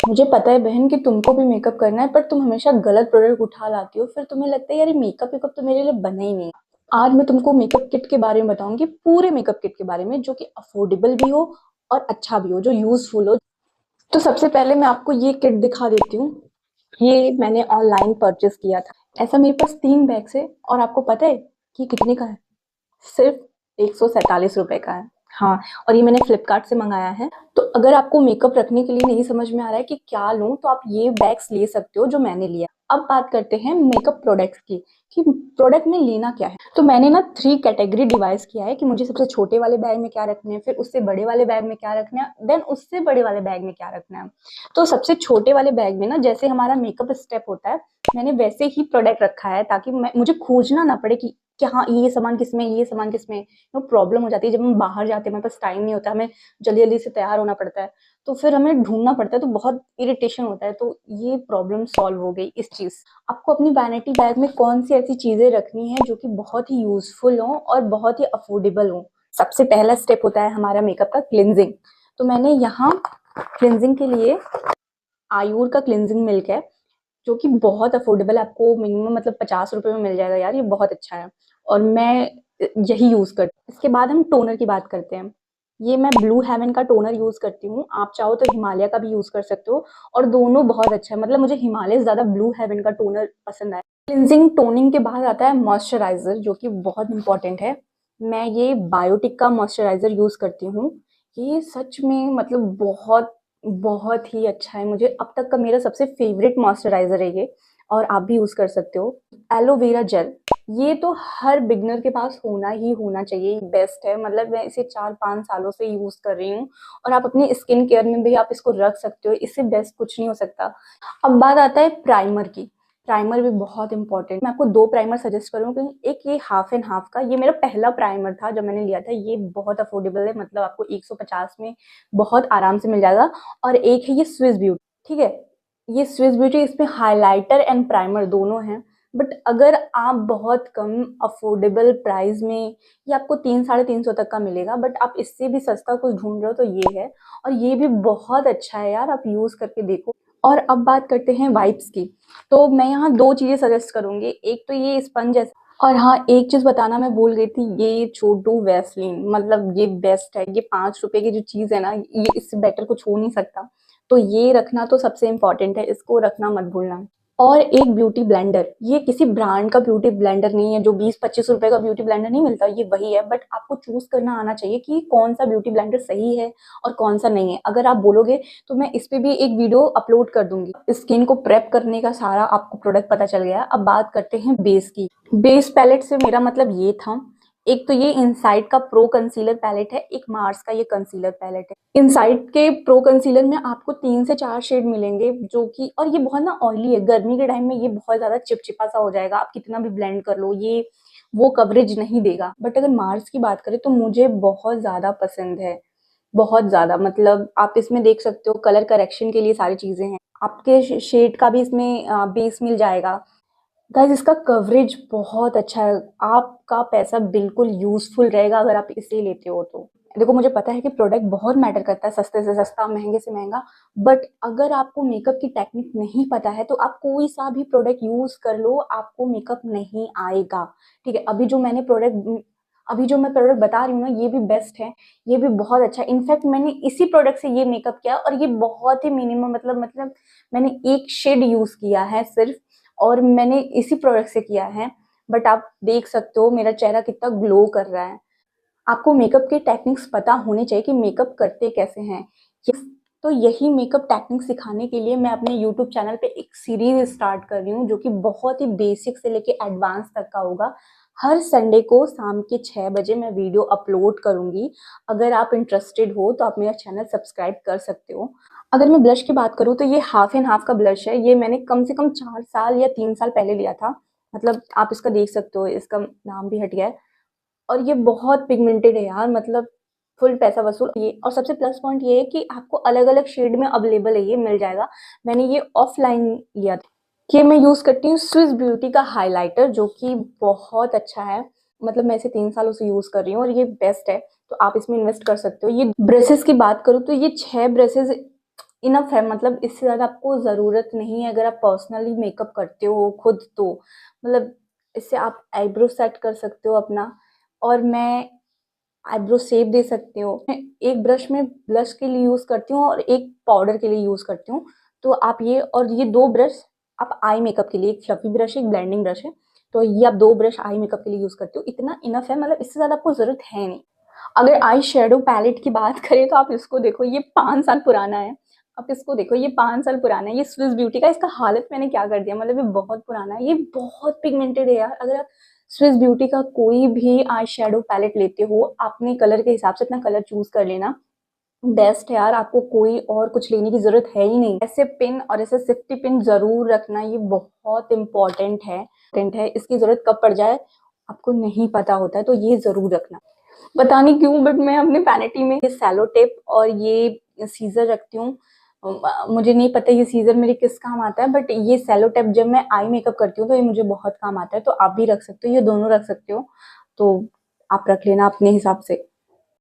मुझे पता है बहन कि तुमको भी मेकअप करना है, पर तुम हमेशा गलत प्रोडक्ट उठा लाती हो। फिर तुम्हें लगता है यार ये मेकअप वेकअप तो मेरे लिए बना ही नहीं है। आज मैं तुमको मेकअप किट के बारे में बताऊंगी, पूरे मेकअप किट के बारे में, जो कि अफोर्डेबल भी हो और अच्छा भी हो, जो यूजफुल हो। तो सबसे पहले मैं आपको ये किट दिखा देती हूँ। ये मैंने ऑनलाइन परचेज किया था। ऐसा मेरे पास 3 बैग्स है, और आपको पता है कि कितने का है? सिर्फ 147 रुपए का है। हाँ, और ये मैंने फ्लिपकार्ट से मंगाया है। तो अगर आपको मेकअप रखने के लिए नहीं समझ में आ रहा है कि क्या लूं, तो आप ये बैग्स ले सकते हो जो मैंने लिया। अब बात करते हैं मेकअप प्रोडक्ट्स की, कि प्रोडक्ट में लेना क्या है। तो मैंने ना 3 कैटेगरी डिवाइस किया है कि मुझे सबसे छोटे वाले बैग में क्या रखने हैं, फिर उससे बड़े वाले बैग में क्या रखना है, देन उससे बड़े वाले बैग में क्या रखना है। तो सबसे छोटे वाले बैग में ना, जैसे हमारा मेकअप स्टेप होता है, मैंने वैसे ही प्रोडक्ट रखा है, ताकि मुझे खोजना ना पड़े कि हाँ ये सामान किसमें, ये सामान किसमें। वो प्रॉब्लम हो जाती है जब हम बाहर जाते हैं, हमारे पास टाइम नहीं होता, हमें जल्दी जल्दी से तैयार होना पड़ता है, तो फिर हमें ढूंढना पड़ता है, तो बहुत इरिटेशन होता है। तो ये प्रॉब्लम सॉल्व हो गई इस चीज। आपको अपनी वैनिटी बैग में कौन सी ऐसी चीजें रखनी है जो कि बहुत ही यूजफुल हो और बहुत ही अफोर्डेबल हो। सबसे पहला स्टेप होता है हमारा मेकअप का क्लिनजिंग। तो मैंने यहाँ क्लिनजिंग के लिए आयूर का क्लिनजिंग मिल्क है, जो कि बहुत अफोर्डेबल है। आपको मिनिमम मतलब 50 रुपए में मिल जाएगा यार, ये बहुत अच्छा है, और मैं यही यूज करती हूँ। इसके बाद हम टोनर की बात करते हैं। ये मैं ब्लू हेवन का टोनर यूज करती हूँ, आप चाहो तो हिमालय का भी यूज कर सकते हो, और दोनों बहुत अच्छा है। मतलब मुझे हिमालय से ज्यादा ब्लू हेवन का टोनर पसंद आया। क्लिनजिंग टोनिंग के बाद आता है मॉइस्चराइजर, जो कि बहुत इंपॉर्टेंट है। मैं ये बायोटिक का मॉइस्चराइजर यूज करती हूँ। ये सच में मतलब बहुत बहुत ही अच्छा है। मुझे अब तक का मेरा सबसे फेवरेट मॉइस्चराइजर है ये, और आप भी यूज कर सकते हो। एलोवेरा जेल, ये तो हर बिगनर के पास होना ही होना चाहिए, बेस्ट है। मतलब मैं इसे 4-5 सालों से यूज कर रही हूँ, और आप अपनी स्किन केयर में भी आप इसको रख सकते हो, इससे बेस्ट कुछ नहीं हो सकता। अब बात आता है प्राइमर की। प्राइमर भी बहुत इंपॉर्टेंट। मैं आपको 2 प्राइमर सजेस्ट करूंगी। एक ये हाफ एंड हाफ का, ये मेरा पहला प्राइमर था जब मैंने लिया था। ये बहुत अफोर्डेबल है, मतलब आपको 150 में बहुत आराम से मिल जाएगा। और एक है ये स्विस ब्यूटी, ठीक है। ये स्विस ब्यूटी, इसमें हाइलाइटर एंड प्राइमर दोनों हैं। बट अगर आप बहुत कम अफोर्डेबल प्राइस में, ये आपको 300-350 तक का मिलेगा, बट आप इससे भी सस्ता कुछ ढूंढ रहे हो तो ये है। और ये भी बहुत अच्छा है यार, आप यूज करके देखो। और अब बात करते हैं वाइप्स की। तो मैं यहाँ 2 चीजें सजेस्ट करूंगी। एक तो ये स्पंज है, और हाँ एक चीज बताना मैं भूल गई थी, ये छोटू वैसलीन, मतलब ये बेस्ट है। ये 5 रुपए की जो चीज है ना, ये इससे बेटर कुछ हो नहीं सकता। तो ये रखना तो सबसे इम्पोर्टेंट है, इसको रखना मत भूलना। और एक ब्यूटी ब्लेंडर, ये किसी ब्रांड का ब्यूटी ब्लेंडर नहीं है, जो 20-25 रुपए का ब्यूटी ब्लेंडर नहीं मिलता, ये वही है। बट आपको चूज करना आना चाहिए कि कौन सा ब्यूटी ब्लेंडर सही है और कौन सा नहीं है। अगर आप बोलोगे तो मैं इस पे भी एक वीडियो अपलोड कर दूंगी। स्किन को प्रेप करने का सारा आपको प्रोडक्ट पता चल गया। अब बात करते हैं बेस की। बेस पैलेट से मेरा मतलब ये था, एक तो ये इनसाइड का प्रो कंसीलर पैलेट है, एक मार्स का ये कंसीलर पैलेट है। इनसाइड के प्रो कंसीलर में आपको 3 से 4 शेड मिलेंगे, जो कि, और ये बहुत ना ऑयली है, गर्मी के टाइम में ये बहुत ज्यादा चिपचिपा सा हो जाएगा, आप कितना भी ब्लेंड कर लो ये वो कवरेज नहीं देगा। बट अगर मार्स की बात करें तो मुझे बहुत ज्यादा पसंद है, बहुत ज्यादा। मतलब आप इसमें देख सकते हो कलर करेक्शन के लिए सारी चीजें हैं, आपके शेड का भी इसमें बेस मिल जाएगा। गाइस इसका कवरेज बहुत अच्छा है, आपका पैसा बिल्कुल यूजफुल रहेगा अगर आप इसे लेते हो तो। देखो मुझे पता है कि प्रोडक्ट बहुत मैटर करता है, सस्ते से सस्ता महंगे से महंगा। बट अगर आपको मेकअप की टेक्निक नहीं पता है तो आप कोई सा भी प्रोडक्ट यूज कर लो, आपको मेकअप नहीं आएगा। ठीक है, अभी जो मैं प्रोडक्ट बता रही हूँ ना, ये भी बेस्ट है, ये भी बहुत अच्छा है। इनफैक्ट मैंने इसी प्रोडक्ट से ये मेकअप किया, और ये बहुत ही मिनिमम, मतलब मैंने एक शेड यूज किया है सिर्फ, और मैंने इसी प्रोडक्ट से किया है। बट आप देख सकते हो मेरा चेहरा कितना ग्लो कर रहा है। आपको मेकअप के टेक्निक्स पता होने चाहिए कि मेकअप करते कैसे हैं। तो यही मेकअप टेक्निक सिखाने के लिए मैं अपने यूट्यूब चैनल पे एक सीरीज स्टार्ट कर रही हूँ, जो कि बहुत ही बेसिक से लेके एडवांस तक का होगा। हर संडे को शाम के 6 बजे मैं वीडियो अपलोड करूंगी। अगर आप इंटरेस्टेड हो तो आप मेरा चैनल सब्सक्राइब कर सकते हो। अगर मैं ब्लश की बात करूँ तो ये हाफ एंड हाफ का ब्लश है, ये मैंने कम से कम 4 साल या 3 साल पहले लिया था। मतलब आप इसका देख सकते हो, इसका नाम भी हट गया है। और ये बहुत पिगमेंटेड है यार, मतलब फुल पैसा वसूल ये। और सबसे प्लस पॉइंट ये है कि आपको अलग अलग शेड में अवेलेबल है, ये मिल जाएगा। मैंने ये ऑफलाइन लिया था। ये मैं यूज करती हूँ स्विस ब्यूटी का हाइलाइटर, जो कि बहुत अच्छा है। मतलब मैं इसे 3 सालों से यूज कर रही हूँ, और ये बेस्ट है। तो आप इसमें इन्वेस्ट कर सकते हो। ये ब्रशेस की बात करूँ तो ये 6 ब्रशेस इनफ है, मतलब इससे ज़्यादा आपको ज़रूरत नहीं है अगर आप पर्सनली मेकअप करते हो खुद तो। मतलब इससे आप आईब्रो सेट कर सकते हो अपना, और मैं आईब्रो शेप दे सकते हो। मैं एक ब्रश में ब्लश के लिए यूज़ करती हूँ और एक पाउडर के लिए यूज़ करती हूँ। तो आप ये और ये 2 ब्रश आप आई मेकअप के लिए, एक फ्लफी ब्रश है, एक ब्लेंडिंग ब्रश है। तो ये आप 2 ब्रश आई मेकअप के लिए यूज़ करते हो, इतना इनफ है, मतलब इससे ज़्यादा आपको ज़रूरत है नहीं। अगर आई शेडो पैलेट की बात करें तो आप इसको देखो, ये 5 साल पुराना है। आप इसको देखो, ये 5 साल पुराना है, ये स्विस ब्यूटी का, इसका हालत मैंने क्या कर दिया, मतलब ये बहुत पुराना है, ये बहुत पिगमेंटेड है यार। अगर आप स्विस ब्यूटी का कोई भी आई शेडो पैलेट लेते हो, अपने कलर के हिसाब से अपना कलर चूज कर लेना, बेस्ट है यार, आपको कोई और कुछ लेने की जरूरत है ही नहीं। ऐसे पिन और ऐसे सेफ्टी पिन जरूर रखना, ये बहुत इंपॉर्टेंट है, इसकी जरूरत कब पड़ जाए आपको नहीं पता होता है, तो ये जरूर रखना। पता नहीं क्यों बट मैं अपने वैनिटी में ये सेलो टेप और ये सीजर रखती हूँ। मुझे नहीं पता ये सीजर मेरे किस काम आता है, बट ये सेलो टेप जब मैं आई मेकअप करती हूँ तो ये मुझे बहुत काम आता है। तो आप भी रख सकते हो, ये दोनों रख सकते हो, तो आप रख लेना अपने हिसाब से।